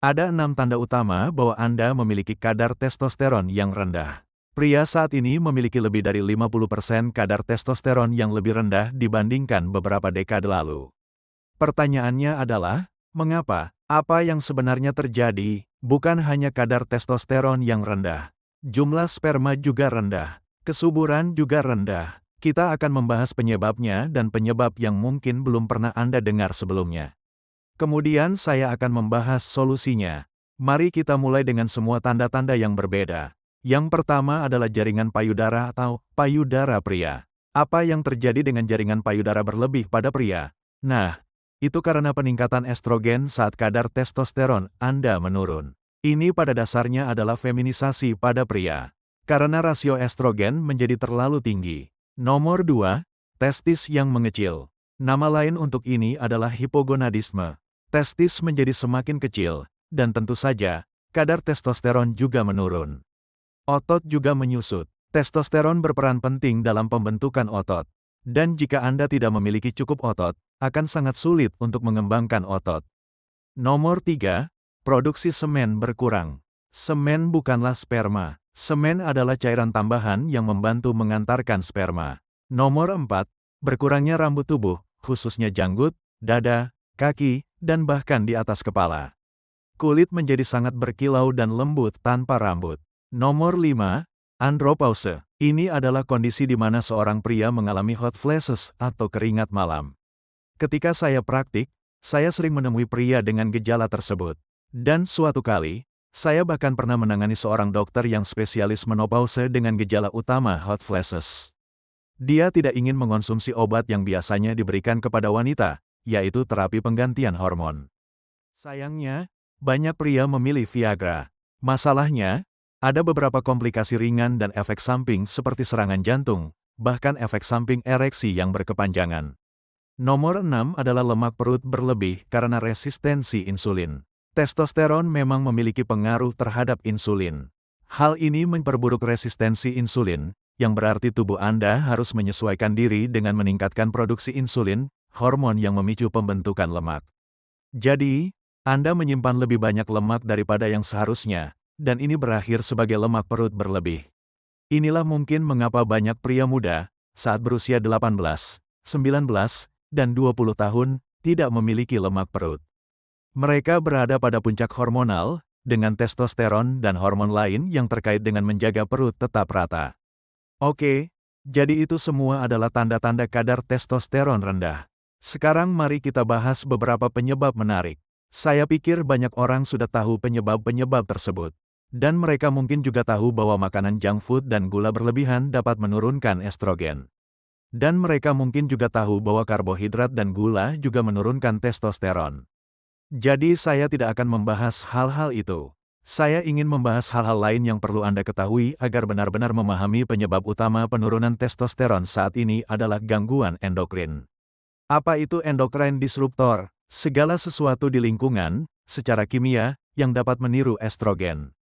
Ada 6 tanda utama bahwa Anda memiliki kadar testosteron yang rendah. Pria saat ini memiliki lebih dari 50% kadar testosteron yang lebih rendah dibandingkan beberapa dekade lalu. Pertanyaannya adalah, mengapa? Apa yang sebenarnya terjadi? Bukan hanya kadar testosteron yang rendah. Jumlah sperma juga rendah. Kesuburan juga rendah. Kita akan membahas penyebabnya dan penyebab yang mungkin belum pernah Anda dengar sebelumnya. Kemudian saya akan membahas solusinya. Mari kita mulai dengan semua tanda-tanda yang berbeda. Yang pertama adalah jaringan payudara atau payudara pria. Apa yang terjadi dengan jaringan payudara berlebih pada pria? Nah, itu karena peningkatan estrogen saat kadar testosteron Anda menurun. Ini pada dasarnya adalah feminisasi pada pria. Karena rasio estrogen menjadi terlalu tinggi. Nomor 2, testis yang mengecil. Nama lain untuk ini adalah hipogonadisme. Testis menjadi semakin kecil, dan tentu saja, kadar testosteron juga menurun. Otot juga menyusut. Testosteron berperan penting dalam pembentukan otot. Dan jika Anda tidak memiliki cukup otot, akan sangat sulit untuk mengembangkan otot. Nomor 3, produksi semen berkurang. Semen bukanlah sperma. Semen adalah cairan tambahan yang membantu mengantarkan sperma. Nomor 4, berkurangnya rambut tubuh, khususnya janggut, dada, kaki, dan bahkan di atas kepala. Kulit menjadi sangat berkilau dan lembut tanpa rambut. Nomor 5, andropause. Ini adalah kondisi di mana seorang pria mengalami hot flashes atau keringat malam. Ketika saya praktik, saya sering menemui pria dengan gejala tersebut. Dan suatu kali, saya bahkan pernah menangani seorang dokter yang spesialis menopause dengan gejala utama hot flashes. Dia tidak ingin mengonsumsi obat yang biasanya diberikan kepada wanita, yaitu terapi penggantian hormon. Sayangnya, banyak pria memilih Viagra. Masalahnya, ada beberapa komplikasi ringan dan efek samping seperti serangan jantung, bahkan efek samping ereksi yang berkepanjangan. Nomor 6 adalah lemak perut berlebih karena resistensi insulin. Testosteron memang memiliki pengaruh terhadap insulin. Hal ini memperburuk resistensi insulin, yang berarti tubuh Anda harus menyesuaikan diri dengan meningkatkan produksi insulin, hormon yang memicu pembentukan lemak. Jadi, Anda menyimpan lebih banyak lemak daripada yang seharusnya, dan ini berakhir sebagai lemak perut berlebih. Inilah mungkin mengapa banyak pria muda, saat berusia 18, 19, dan 20 tahun, tidak memiliki lemak perut. Mereka berada pada puncak hormonal, dengan testosteron dan hormon lain yang terkait dengan menjaga perut tetap rata. Oke, jadi itu semua adalah tanda-tanda kadar testosteron rendah. Sekarang mari kita bahas beberapa penyebab menarik. Saya pikir banyak orang sudah tahu penyebab-penyebab tersebut. Dan mereka mungkin juga tahu bahwa makanan junk food dan gula berlebihan dapat menurunkan estrogen. Dan mereka mungkin juga tahu bahwa karbohidrat dan gula juga menurunkan testosteron. Jadi saya tidak akan membahas hal-hal itu. Saya ingin membahas hal-hal lain yang perlu Anda ketahui agar benar-benar memahami penyebab utama penurunan testosteron saat ini adalah gangguan endokrin. Apa itu endocrine disruptor? Segala sesuatu di lingkungan, secara kimia, yang dapat meniru estrogen.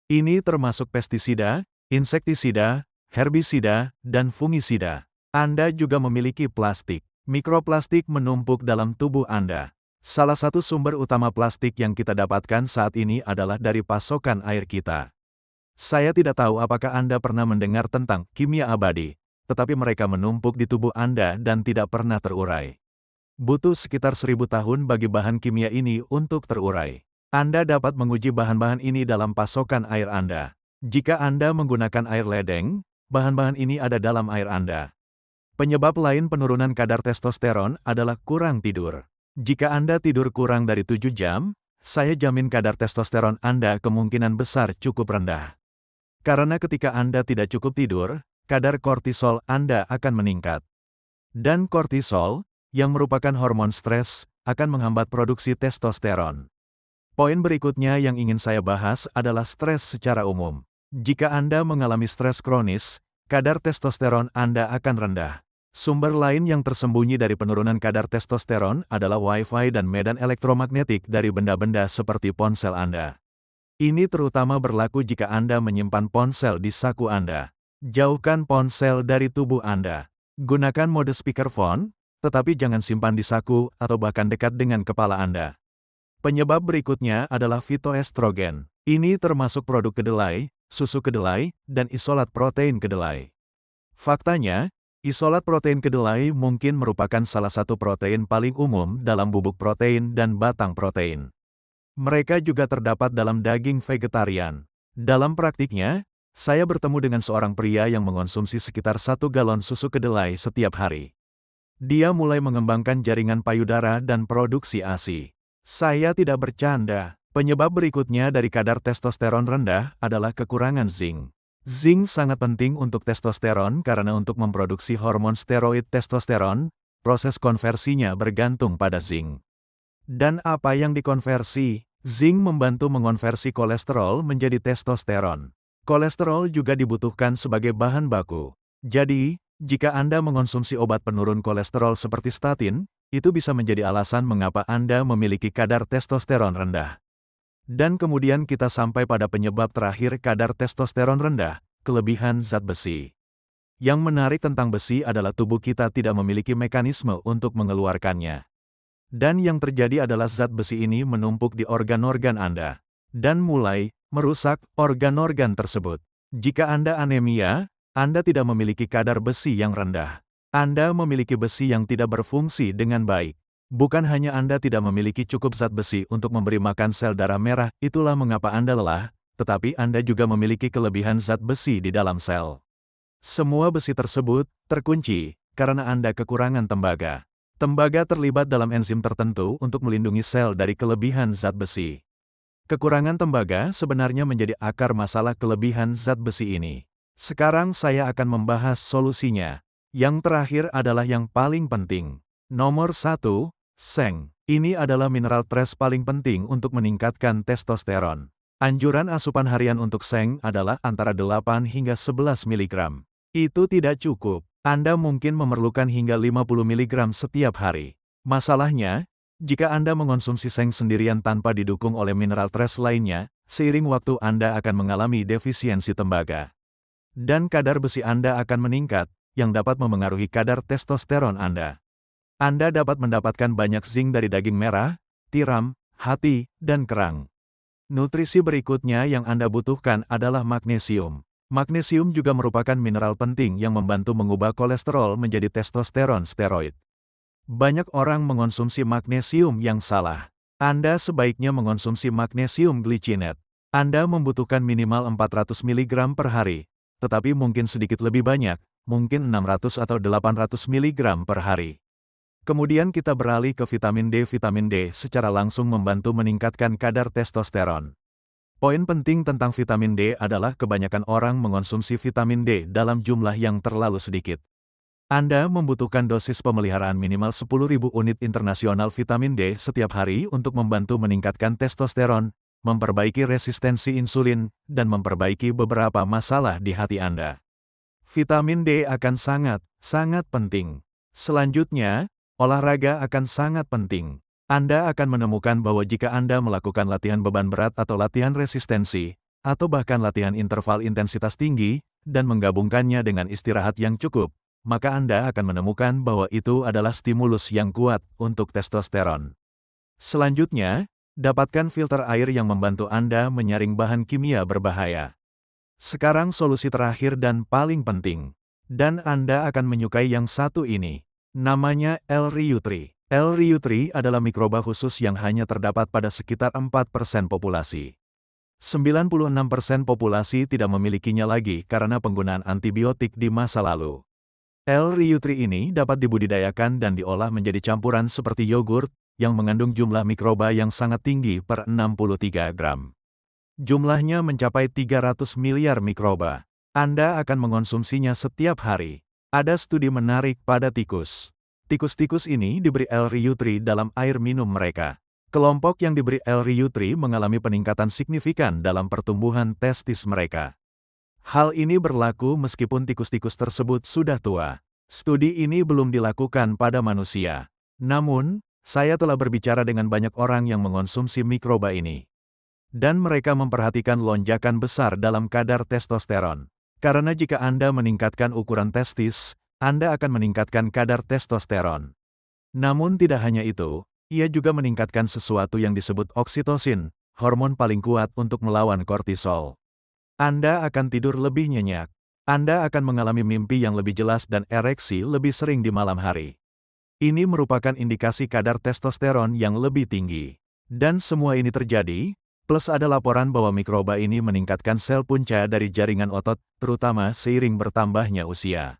Ini termasuk pestisida, insektisida, herbisida, dan fungisida. Anda juga memiliki plastik. Mikroplastik menumpuk dalam tubuh Anda. Salah satu sumber utama plastik yang kita dapatkan saat ini adalah dari pasokan air kita. Saya tidak tahu apakah Anda pernah mendengar tentang kimia abadi, tetapi mereka menumpuk di tubuh Anda dan tidak pernah terurai. Butuh sekitar 1000 tahun bagi bahan kimia ini untuk terurai. Anda dapat menguji bahan-bahan ini dalam pasokan air Anda. Jika Anda menggunakan air ledeng, bahan-bahan ini ada dalam air Anda. Penyebab lain penurunan kadar testosteron adalah kurang tidur. Jika Anda tidur kurang dari 7 jam, saya jamin kadar testosteron Anda kemungkinan besar cukup rendah. Karena ketika Anda tidak cukup tidur, kadar kortisol Anda akan meningkat. Dan kortisol, yang merupakan hormon stres, akan menghambat produksi testosteron. Poin berikutnya yang ingin saya bahas adalah stres secara umum. Jika Anda mengalami stres kronis, kadar testosteron Anda akan rendah. Sumber lain yang tersembunyi dari penurunan kadar testosteron adalah Wi-Fi dan medan elektromagnetik dari benda-benda seperti ponsel Anda. Ini terutama berlaku jika Anda menyimpan ponsel di saku Anda. Jauhkan ponsel dari tubuh Anda. Gunakan mode speakerphone, tetapi jangan simpan di saku atau bahkan dekat dengan kepala Anda. Penyebab berikutnya adalah fitoestrogen. Ini termasuk produk kedelai, susu kedelai, dan isolat protein kedelai. Faktanya, isolat protein kedelai mungkin merupakan salah satu protein paling umum dalam bubuk protein dan batang protein. Mereka juga terdapat dalam daging vegetarian. Dalam praktiknya, saya bertemu dengan seorang pria yang mengonsumsi sekitar 1 galon susu kedelai setiap hari. Dia mulai mengembangkan jaringan payudara dan produksi ASI. Saya tidak bercanda. Penyebab berikutnya dari kadar testosteron rendah adalah kekurangan zinc. Zinc sangat penting untuk testosteron karena untuk memproduksi hormon steroid testosteron, proses konversinya bergantung pada zinc. Dan apa yang dikonversi? Zinc membantu mengonversi kolesterol menjadi testosteron. Kolesterol juga dibutuhkan sebagai bahan baku. Jadi, jika Anda mengonsumsi obat penurun kolesterol seperti statin, itu bisa menjadi alasan mengapa Anda memiliki kadar testosteron rendah. Dan kemudian kita sampai pada penyebab terakhir kadar testosteron rendah, kelebihan zat besi. Yang menarik tentang besi adalah tubuh kita tidak memiliki mekanisme untuk mengeluarkannya. Dan yang terjadi adalah zat besi ini menumpuk di organ-organ Anda, dan mulai merusak organ-organ tersebut. Jika Anda anemia, Anda tidak memiliki kadar besi yang rendah. Anda memiliki besi yang tidak berfungsi dengan baik. Bukan hanya Anda tidak memiliki cukup zat besi untuk memberi makan sel darah merah, itulah mengapa Anda lelah, tetapi Anda juga memiliki kelebihan zat besi di dalam sel. Semua besi tersebut terkunci karena Anda kekurangan tembaga. Tembaga terlibat dalam enzim tertentu untuk melindungi sel dari kelebihan zat besi. Kekurangan tembaga sebenarnya menjadi akar masalah kelebihan zat besi ini. Sekarang saya akan membahas solusinya. Yang terakhir adalah yang paling penting. Nomor 1, seng. Ini adalah mineral trace paling penting untuk meningkatkan testosteron. Anjuran asupan harian untuk seng adalah antara 8 hingga 11 mg. Itu tidak cukup. Anda mungkin memerlukan hingga 50 mg setiap hari. Masalahnya, jika Anda mengonsumsi seng sendirian tanpa didukung oleh mineral trace lainnya, seiring waktu Anda akan mengalami defisiensi tembaga. Dan kadar besi Anda akan meningkat, yang dapat memengaruhi kadar testosteron Anda. Anda dapat mendapatkan banyak zinc dari daging merah, tiram, hati, dan kerang. Nutrisi berikutnya yang Anda butuhkan adalah magnesium. Magnesium juga merupakan mineral penting yang membantu mengubah kolesterol menjadi testosteron steroid. Banyak orang mengonsumsi magnesium yang salah. Anda sebaiknya mengonsumsi magnesium glycinate. Anda membutuhkan minimal 400 mg per hari, tetapi mungkin sedikit lebih banyak, mungkin 600 atau 800 mg per hari. Kemudian kita beralih ke vitamin D. Vitamin D secara langsung membantu meningkatkan kadar testosteron. Poin penting tentang vitamin D adalah kebanyakan orang mengonsumsi vitamin D dalam jumlah yang terlalu sedikit. Anda membutuhkan dosis pemeliharaan minimal 10.000 unit internasional vitamin D setiap hari untuk membantu meningkatkan testosteron, memperbaiki resistensi insulin, dan memperbaiki beberapa masalah di hati Anda. Vitamin D akan sangat penting. Selanjutnya, olahraga akan sangat penting. Anda akan menemukan bahwa jika Anda melakukan latihan beban berat atau latihan resistensi, atau bahkan latihan interval intensitas tinggi, dan menggabungkannya dengan istirahat yang cukup, maka Anda akan menemukan bahwa itu adalah stimulus yang kuat untuk testosteron. Selanjutnya, dapatkan filter air yang membantu Anda menyaring bahan kimia berbahaya. Sekarang solusi terakhir dan paling penting. Dan Anda akan menyukai yang satu ini. Namanya L-Reuteri. L-Reuteri adalah mikroba khusus yang hanya terdapat pada sekitar 4% populasi. 96% populasi tidak memilikinya lagi karena penggunaan antibiotik di masa lalu. L-Reuteri ini dapat dibudidayakan dan diolah menjadi campuran seperti yogurt, yang mengandung jumlah mikroba yang sangat tinggi per 63 gram. Jumlahnya mencapai 300 miliar mikroba. Anda akan mengonsumsinya setiap hari. Ada studi menarik pada tikus. Tikus-tikus ini diberi L-Reuteri dalam air minum mereka. Kelompok yang diberi L-Reuteri mengalami peningkatan signifikan dalam pertumbuhan testis mereka. Hal ini berlaku meskipun tikus-tikus tersebut sudah tua. Studi ini belum dilakukan pada manusia. Namun, saya telah berbicara dengan banyak orang yang mengonsumsi mikroba ini. Dan mereka memperhatikan lonjakan besar dalam kadar testosteron. Karena jika Anda meningkatkan ukuran testis, Anda akan meningkatkan kadar testosteron. Namun tidak hanya itu, Ia juga meningkatkan sesuatu yang disebut oksitosin, hormon paling kuat untuk melawan kortisol. Anda akan tidur lebih nyenyak. Anda akan mengalami mimpi yang lebih jelas dan ereksi lebih sering di malam hari. Ini merupakan indikasi kadar testosteron yang lebih tinggi. Dan semua ini terjadi, plus ada laporan bahwa mikroba ini meningkatkan sel punca dari jaringan otot, terutama seiring bertambahnya usia.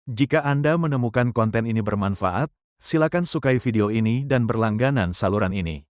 Jika Anda menemukan konten ini bermanfaat, silakan sukai video ini dan berlangganan saluran ini.